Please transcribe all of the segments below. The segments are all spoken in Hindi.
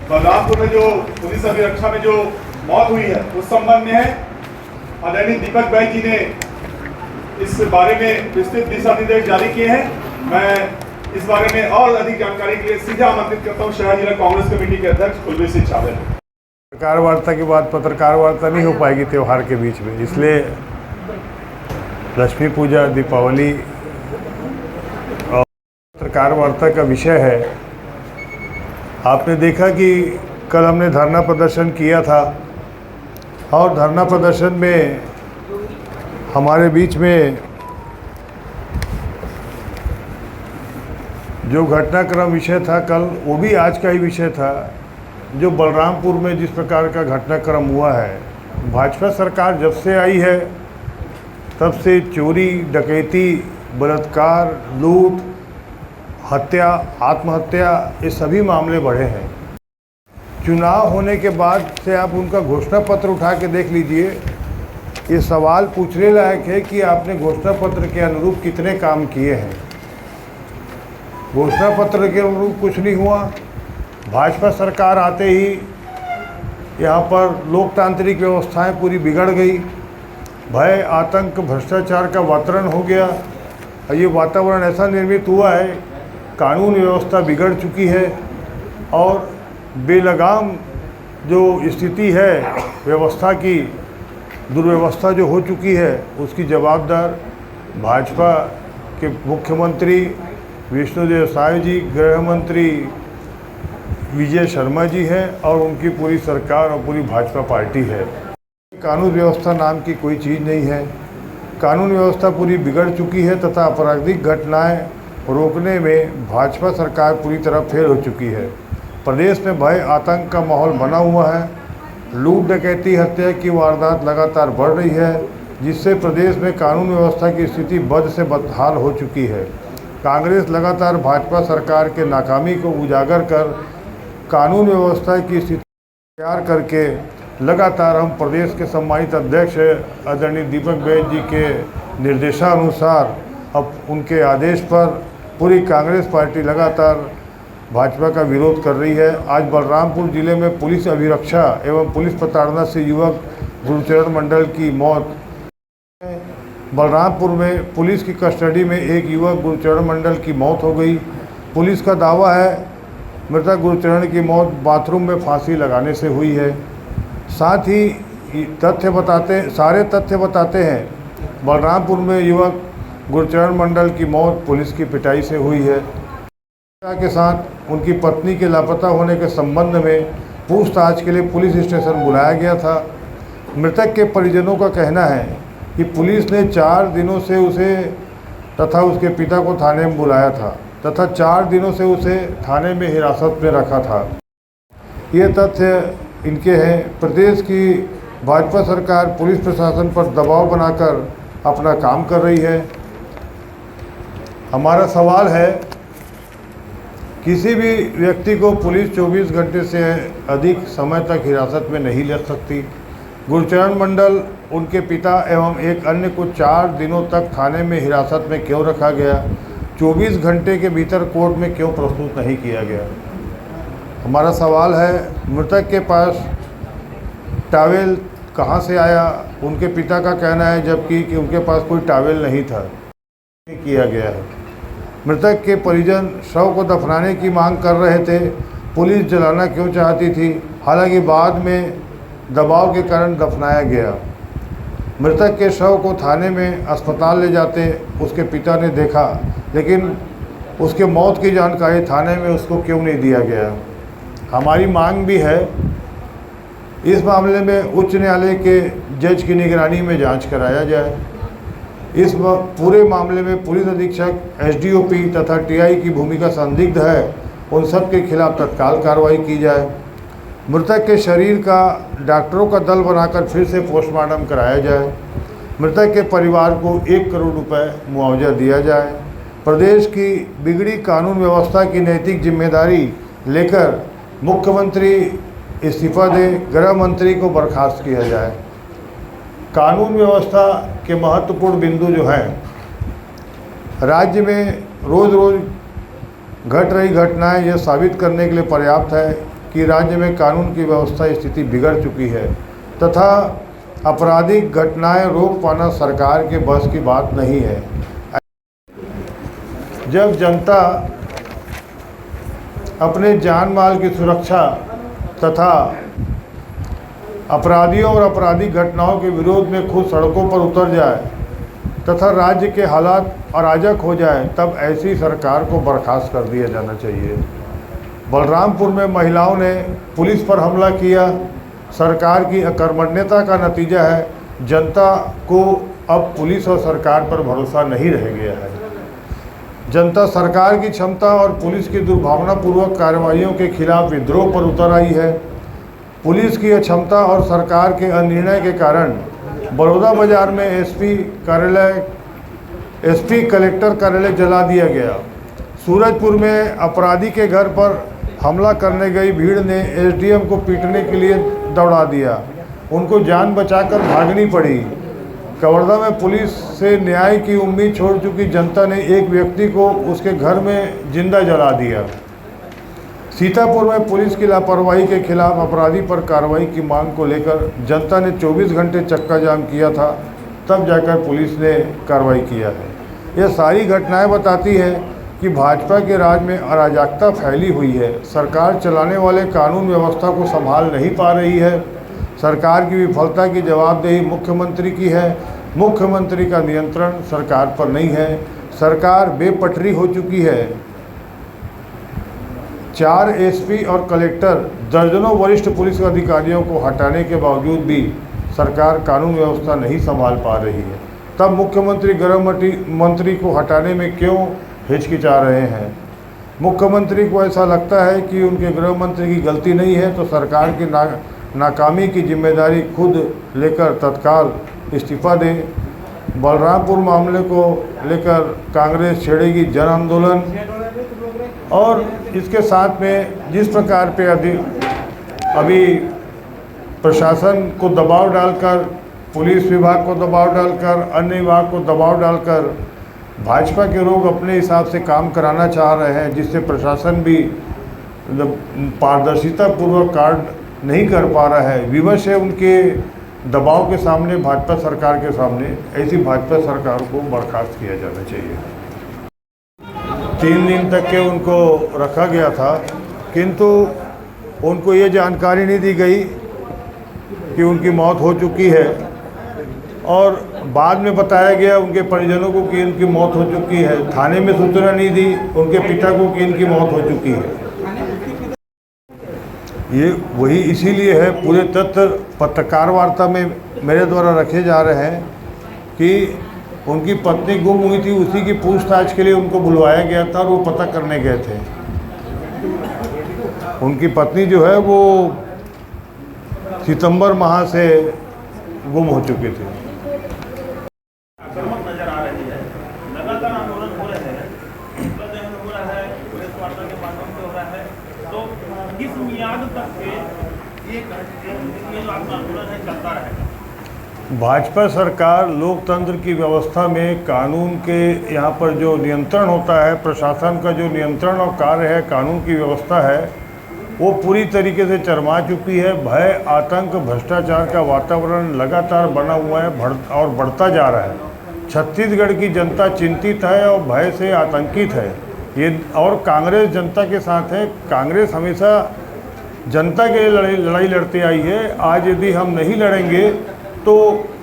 बलरामपुर में जो पुलिस अभिरक्षा में जो मौत हुई है उस संबंध में है। आदरणीय दीपक बैज जी ने इस बारे में विस्तृत दिशा निर्देश जारी किए हैं। मैं इस बारे में और अधिक जानकारी के लिए सीधा आमंत्रित करता हूँ शहर जिला कांग्रेस कमेटी के अध्यक्ष कुलबीर सिंह छाबे। पत्रकार वार्ता के बाद पत्रकार वार्ता नहीं हो पाएगी त्योहार के बीच में, इसलिए लक्ष्मी पूजा, दीपावली और पत्रकार वार्ता का विषय है। आपने देखा कि कल हमने धरना प्रदर्शन किया था और धरना प्रदर्शन में हमारे बीच में जो घटनाक्रम विषय था कल, वो भी आज का ही विषय था। जो बलरामपुर में जिस प्रकार का घटनाक्रम हुआ है, भाजपा सरकार जब से आई है तब से चोरी, डकैती, बलात्कार, लूट, हत्या, आत्महत्या, ये सभी मामले बढ़े हैं। चुनाव होने के बाद से आप उनका घोषणा पत्र उठा के देख लीजिए। ये सवाल पूछने लायक है कि आपने घोषणा पत्र के अनुरूप कितने काम किए हैं। घोषणा पत्र के अनुरूप कुछ नहीं हुआ। भाजपा सरकार आते ही यहाँ पर लोकतांत्रिक व्यवस्थाएं पूरी बिगड़ गई। भय, आतंक, भ्रष्टाचार का वातावरण हो गया। और ये वातावरण ऐसा निर्मित हुआ है, कानून व्यवस्था बिगड़ चुकी है और बेलगाम जो स्थिति है व्यवस्था की, दुर्व्यवस्था जो हो चुकी है, उसकी जवाबदार भाजपा के मुख्यमंत्री विष्णुदेव साय जी, गृह मंत्री विजय शर्मा जी हैं और उनकी पूरी सरकार और पूरी भाजपा पार्टी है। कानून व्यवस्था नाम की कोई चीज़ नहीं है। कानून व्यवस्था पूरी बिगड़ चुकी है तथा आपराधिक घटनाएं रोकने में भाजपा सरकार पूरी तरह फेल हो चुकी है। प्रदेश में भय, आतंक का माहौल बना हुआ है। लूट, डकैती, हत्या की वारदात लगातार बढ़ रही है, जिससे प्रदेश में कानून व्यवस्था की स्थिति बद से बदहाल हो चुकी है। कांग्रेस लगातार भाजपा सरकार के नाकामी को उजागर कर कानून व्यवस्था की स्थिति तैयार करके लगातार हम प्रदेश के सम्मानित अध्यक्ष आदरणीय दीपक बैज जी के निर्देशानुसार, अब उनके आदेश पर पूरी कांग्रेस पार्टी लगातार भाजपा का विरोध कर रही है। आज बलरामपुर जिले में पुलिस अभिरक्षा एवं पुलिस प्रताड़ना से युवक गुरुचरण मंडल की मौत। बलरामपुर में पुलिस की कस्टडी में एक युवक गुरुचरण मंडल की मौत हो गई। पुलिस का दावा है मृतक गुरुचरण की मौत बाथरूम में फांसी लगाने से हुई है। साथ ही सारे तथ्य बताते हैं बलरामपुर में युवक गुरुचरण मंडल की मौत पुलिस की पिटाई से हुई है। के साथ उनकी पत्नी के लापता होने के संबंध में पूछताछ के लिए पुलिस स्टेशन बुलाया गया था। मृतक के परिजनों का कहना है कि पुलिस ने 4 दिनों से उसे तथा उसके पिता को थाने में बुलाया था तथा 4 दिनों से उसे थाने में हिरासत में रखा था। ये तथ्य इनके हैं। प्रदेश की भाजपा सरकार पुलिस प्रशासन पर दबाव बनाकर अपना काम कर रही है। हमारा सवाल है, किसी भी व्यक्ति को पुलिस 24 घंटे से अधिक समय तक हिरासत में नहीं ले सकती। गुरुचरण मंडल, उनके पिता एवं एक अन्य को 4 दिनों तक थाने में हिरासत में क्यों रखा गया? 24 घंटे के भीतर कोर्ट में क्यों प्रस्तुत नहीं किया गया? हमारा सवाल है, मृतक के पास टॉवेल कहां से आया? उनके पिता का कहना है जबकि कि उनके पास कोई टॉवेल नहीं था। किया गया है। मृतक के परिजन शव को दफनाने की मांग कर रहे थे। पुलिस जलाना क्यों चाहती थी? हालांकि बाद में दबाव के कारण दफनाया गया। मृतक के शव को थाने में अस्पताल ले जाते उसके पिता ने देखा, लेकिन उसके मौत की जानकारी थाने में उसको क्यों नहीं दिया गया? हमारी मांग भी है, इस मामले में उच्च न्यायालय के जज की निगरानी में जांच कराया जाए। इस पूरे मामले में पुलिस अधीक्षक, एसडीओपी तथा टीआई की भूमिका संदिग्ध है, उन सब के खिलाफ तत्काल कार्रवाई की जाए। मृतक के शरीर का डॉक्टरों का दल बनाकर फिर से पोस्टमार्टम कराया जाए। मृतक के परिवार को 1 करोड़ रुपए मुआवजा दिया जाए। प्रदेश की बिगड़ी कानून व्यवस्था की नैतिक जिम्मेदारी लेकर मुख्यमंत्री इस्तीफा दे, गृह मंत्री को बर्खास्त किया जाए। कानून व्यवस्था के महत्वपूर्ण बिंदु जो हैं, राज्य में रोज़ रोज़ घट रही घटनाएं यह साबित करने के लिए पर्याप्त है कि राज्य में कानून की व्यवस्था स्थिति बिगड़ चुकी है तथा आपराधिक घटनाएं रोक पाना सरकार के बस की बात नहीं है। जब जनता अपने जान माल की सुरक्षा तथा अपराधियों और आपराधिक घटनाओं के विरोध में खुद सड़कों पर उतर जाए तथा राज्य के हालात अराजक हो जाए, तब ऐसी सरकार को बर्खास्त कर दिया जाना चाहिए। बलरामपुर में महिलाओं ने पुलिस पर हमला किया। सरकार की अकर्मण्यता का नतीजा है जनता को अब पुलिस और सरकार पर भरोसा नहीं रह गया है। जनता सरकार की क्षमता और पुलिस की दुर्भावनापूर्वक कार्रवाइयों के खिलाफ विद्रोह पर उतर आई है। पुलिस की अक्षमता और सरकार के अनिर्णय के कारण बड़ौदा बाजार में एसपी कलेक्टर कार्यालय जला दिया गया। सूरजपुर में अपराधी के घर पर हमला करने गई भीड़ ने एसडीएम को पीटने के लिए दौड़ा दिया। उनको जान बचाकर भागनी पड़ी। कवर्धा में पुलिस से न्याय की उम्मीद छोड़ चुकी जनता ने एक व्यक्ति को उसके घर में जिंदा जला दिया। सीतापुर में पुलिस की लापरवाही के खिलाफ अपराधी पर कार्रवाई की मांग को लेकर जनता ने 24 घंटे चक्का जाम किया था, तब जाकर पुलिस ने कार्रवाई किया है। यह सारी घटनाएं बताती हैं कि भाजपा के राज में अराजकता फैली हुई है। सरकार चलाने वाले कानून व्यवस्था को संभाल नहीं पा रही है। सरकार की विफलता की जवाबदेही मुख्यमंत्री की है। मुख्यमंत्री का नियंत्रण सरकार पर नहीं है। सरकार बेपटरी हो चुकी है। 4 एसपी और कलेक्टर, दर्जनों वरिष्ठ पुलिस अधिकारियों को हटाने के बावजूद भी सरकार कानून व्यवस्था नहीं संभाल पा रही है। तब मुख्यमंत्री गृह मंत्री को हटाने में क्यों हिचकिचा रहे हैं? मुख्यमंत्री को ऐसा लगता है कि उनके गृह मंत्री की गलती नहीं है, तो सरकार की नाकामी की जिम्मेदारी खुद लेकर तत्काल इस्तीफा दें। बलरामपुर मामले को लेकर कांग्रेस छेड़ेगी जन आंदोलन, और इसके साथ में जिस प्रकार पे अभी प्रशासन को दबाव डालकर, पुलिस विभाग को दबाव डालकर, अन्य विभाग को दबाव डालकर भाजपा के लोग अपने हिसाब से काम कराना चाह रहे हैं, जिससे प्रशासन भी पारदर्शिता पूर्वक कार्य नहीं कर पा रहा है। विवश है उनके दबाव के सामने, भाजपा सरकार के सामने। ऐसी भाजपा सरकार को बर्खास्त किया जाना चाहिए। 3 दिन तक के उनको रखा गया था, किंतु उनको ये जानकारी नहीं दी गई कि उनकी मौत हो चुकी है, और बाद में बताया गया उनके परिजनों को कि उनकी मौत हो चुकी है। थाने में सूचना नहीं दी उनके पिता को कि इनकी मौत हो चुकी है। ये वही इसीलिए है, पूरे तथ्य पत्रकार वार्ता में मेरे द्वारा रखे जा रहे हैं कि उनकी पत्नी गुम हुई थी, उसी की पूछताछ के लिए उनको बुलवाया गया था और वो पता करने गए थे। उनकी पत्नी जो है वो सितंबर माह से गुम हो चुकी थी। नजर आ रही है, लगातार आंदोलन हो रहे हैं, हो रहा है, प्रेस वार्ता के माध्यम से हो रहा है, तो किस मियाद तक ये जो आंदोलन है चलता रहेगा? भाजपा सरकार लोकतंत्र की व्यवस्था में कानून के यहाँ पर जो नियंत्रण होता है, प्रशासन का जो नियंत्रण और कार्य है, कानून की व्यवस्था है, वो पूरी तरीके से चरमा चुकी है। भय, आतंक, भ्रष्टाचार का वातावरण लगातार बना हुआ है और बढ़ता जा रहा है। छत्तीसगढ़ की जनता चिंतित है और भय से आतंकित है। ये और कांग्रेस जनता के साथ है। कांग्रेस हमेशा जनता के लिए लड़ाई लड़ती आई है। आज यदि हम नहीं लड़ेंगे तो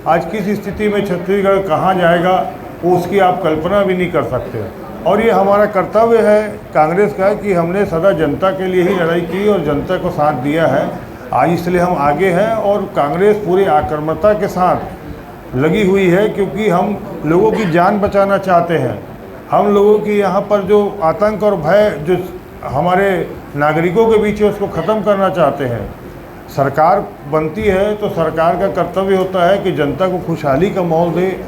आज किस स्थिति में छत्तीसगढ़ कहाँ जाएगा, वो उसकी आप कल्पना भी नहीं कर सकते। और ये हमारा कर्तव्य है कांग्रेस का कि हमने सदा जनता के लिए ही लड़ाई की और जनता को साथ दिया है। आज इसलिए हम आगे हैं और कांग्रेस पूरी आक्रामकता के साथ लगी हुई है, क्योंकि हम लोगों की जान बचाना चाहते हैं। हम लोगों की यहाँ पर जो आतंक और भय जो हमारे नागरिकों के बीच है, उसको ख़त्म करना चाहते हैं। सरकार बनती है तो सरकार का कर्तव्य होता है कि जनता को खुशहाली का माहौल दे,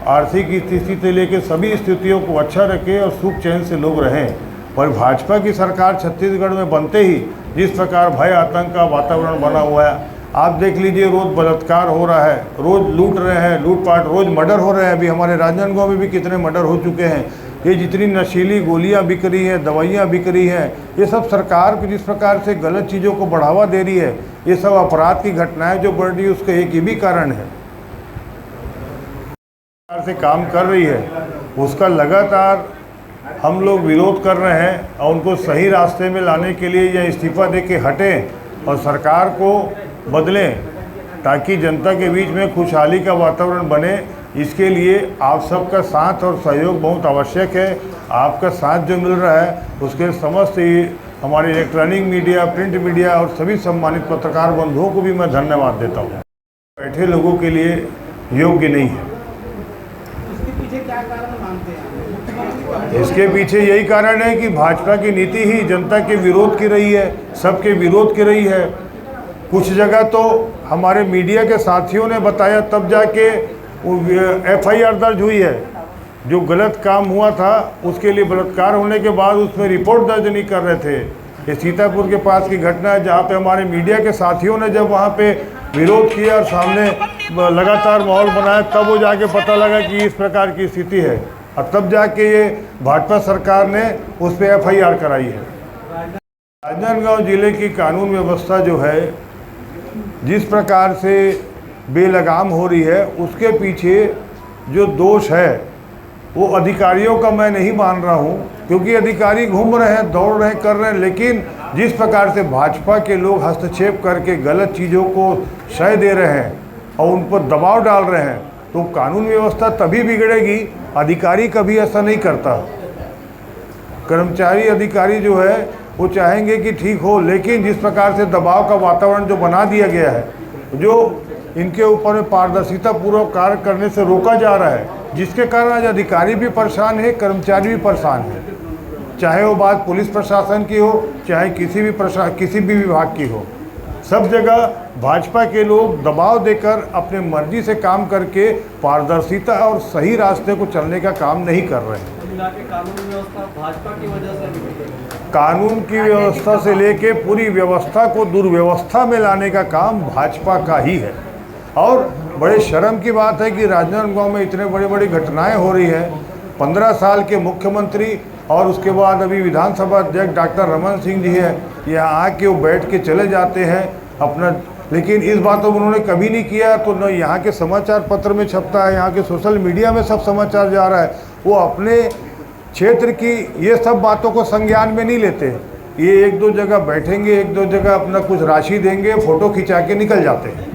आर्थिक स्थिति से लेकर सभी स्थितियों को अच्छा रखे और सुख चैन से लोग रहें। और भाजपा की सरकार छत्तीसगढ़ में बनते ही जिस प्रकार भय आतंक का वातावरण बना हुआ है, आप देख लीजिए, रोज़ बलात्कार हो रहा है, रोज़ लूट रहे हैं, लूटपाट, रोज़ मर्डर हो रहे हैं। अभी हमारे राजनांदगांव में भी कितने मर्डर हो चुके हैं। ये जितनी नशीली गोलियां बिक रही हैं, दवाइयां बिक रही हैं, ये सब सरकार को जिस प्रकार से गलत चीज़ों को बढ़ावा दे रही है, ये सब अपराध की घटनाएं जो बढ़ रही है, उसका एक ही भी कारण है। सरकार से काम कर रही है, उसका लगातार हम लोग विरोध कर रहे हैं और उनको सही रास्ते में लाने के लिए या इस्तीफा दे के हटें और सरकार को बदलें, ताकि जनता के बीच में खुशहाली का वातावरण बने। इसके लिए आप सबका साथ और सहयोग बहुत आवश्यक है। आपका साथ जो मिल रहा है उसके समस्त हमारे इलेक्ट्रॉनिक मीडिया, प्रिंट मीडिया और सभी सम्मानित पत्रकार बंधुओं को भी मैं धन्यवाद देता हूँ। बैठे लोगों के लिए योग्य नहीं है। इसके पीछे क्या कारण मानते हैं? इसके पीछे यही कारण है कि भाजपा की नीति ही जनता के विरोध की रही है, सबके विरोध की रही है। कुछ जगह तो हमारे मीडिया के साथियों ने बताया, तब जाके FIR दर्ज हुई है। जो गलत काम हुआ था उसके लिए बलात्कार होने के बाद उसमें रिपोर्ट दर्ज नहीं कर रहे थे। ये सीतापुर के पास की घटना है, जहाँ पे हमारे मीडिया के साथियों ने जब वहाँ पे विरोध किया और सामने लगातार माहौल बनाया, तब वो जाके पता लगा कि इस प्रकार की स्थिति है, और तब जाके ये भाजपा सरकार ने उस पर FIR कराई है। राजनांदगांव जिले की कानून व्यवस्था जो है, जिस प्रकार से बेलगाम हो रही है, उसके पीछे जो दोष है वो अधिकारियों का मैं नहीं मान रहा हूँ, क्योंकि अधिकारी घूम रहे हैं, दौड़ रहे हैं, कर रहे हैं, लेकिन जिस प्रकार से भाजपा के लोग हस्तक्षेप करके गलत चीज़ों को शय दे रहे हैं और उन पर दबाव डाल रहे हैं, तो कानून व्यवस्था तभी बिगड़ेगी। अधिकारी कभी ऐसा नहीं करता। कर्मचारी अधिकारी जो है वो चाहेंगे कि ठीक हो, लेकिन जिस प्रकार से दबाव का वातावरण जो बना दिया गया है, जो इनके ऊपर में पारदर्शिता पूर्वक कार्य करने से रोका जा रहा है, जिसके कारण आज अधिकारी भी परेशान है, कर्मचारी भी परेशान है। चाहे वो बात पुलिस प्रशासन की हो, चाहे किसी भी विभाग की हो, सब जगह भाजपा के लोग दबाव देकर अपने मर्जी से काम करके पारदर्शिता और सही रास्ते को चलने का काम नहीं कर रहे हैं। कानून व्यवस्था भाजपा की वजह से, कानून की व्यवस्था से लेके पूरी व्यवस्था को दुर्व्यवस्था में लाने का काम भाजपा का ही है। और बड़े शर्म की बात है कि राजनांदगांव में इतने बड़ी बड़ी घटनाएं हो रही है। 15 साल के मुख्यमंत्री और उसके बाद अभी विधानसभा अध्यक्ष डॉक्टर रमन सिंह जी है, यहाँ आके वो बैठ के चले जाते हैं अपना, लेकिन इस बात को उन्होंने कभी नहीं किया। तो न यहाँ के समाचार पत्र में छपता है, यहाँ के सोशल मीडिया में सब समाचार जा रहा है, वो अपने क्षेत्र की ये सब बातों को संज्ञान में नहीं लेते। ये एक दो जगह बैठेंगे, एक दो जगह अपना कुछ राशि देंगे, फोटो खिंचा के निकल जाते हैं।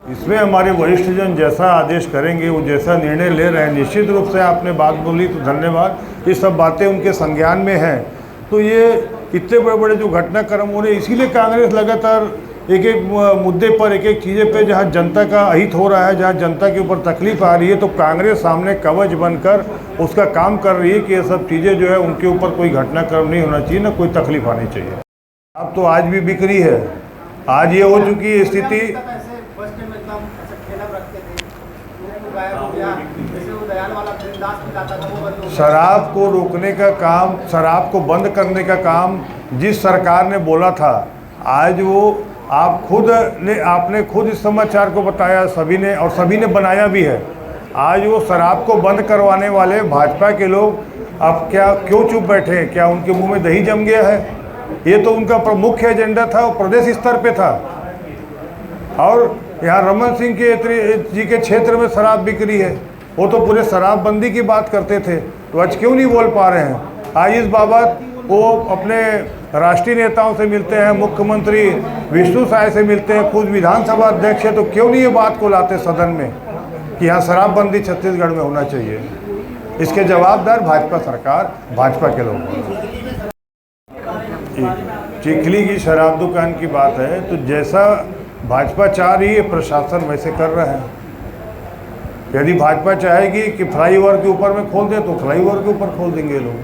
इसमें हमारे वरिष्ठ जन जैसा आदेश करेंगे, वो जैसा निर्णय ले रहे हैं, निश्चित रूप से आपने बात बोली तो धन्यवाद। ये सब बातें उनके संज्ञान में हैं। तो ये इतने बड़े बड़े जो घटनाक्रम हो रहे हैं, इसीलिए कांग्रेस लगातार एक एक मुद्दे पर, एक एक चीज़ें पे जहाँ जनता का अहित हो रहा है, जहाँ जनता के ऊपर तकलीफ आ रही है, तो कांग्रेस सामने कवच बनकर उसका काम कर रही है कि ये सब चीज़ें जो है उनके ऊपर कोई घटनाक्रम नहीं होना चाहिए, ना कोई तकलीफ आनी चाहिए। अब तो आज भी बिक्री है, आज ये हो चुकी है स्थिति। शराब को रोकने का काम, शराब को बंद करने का काम जिस सरकार ने बोला था, आज वो आपने खुद इस समाचार को बताया, सभी ने, और सभी ने बनाया भी है। आज वो शराब को बंद करवाने वाले भाजपा के लोग अब क्यों चुप बैठे हैं? क्या उनके मुंह में दही जम गया है? ये तो उनका मुख्य एजेंडा था, वो प्रदेश स्तर पे था। और यहाँ रमन सिंह जी के क्षेत्र में शराब बिक्री है, वो तो पूरे शराबबंदी की बात करते थे, तो आज क्यों नहीं बोल पा रहे हैं? आज इस बाबत वो अपने राष्ट्रीय नेताओं से मिलते हैं, मुख्यमंत्री विष्णु साय से मिलते हैं, खुद विधानसभा अध्यक्ष है, तो क्यों नहीं ये बात को लाते सदन में कि यहाँ शराबबंदी छत्तीसगढ़ में होना चाहिए? इसके जवाबदार भाजपा सरकार, भाजपा के लोग हैं। चिखली की शराब दुकान की बात है, तो जैसा भाजपा चाह रही है प्रशासन वैसे कर रहा है। यदि भाजपा चाहेगी कि फ्लाईओवर के ऊपर में खोल दे, तो फ्लाईओवर के ऊपर खोल देंगे लोग।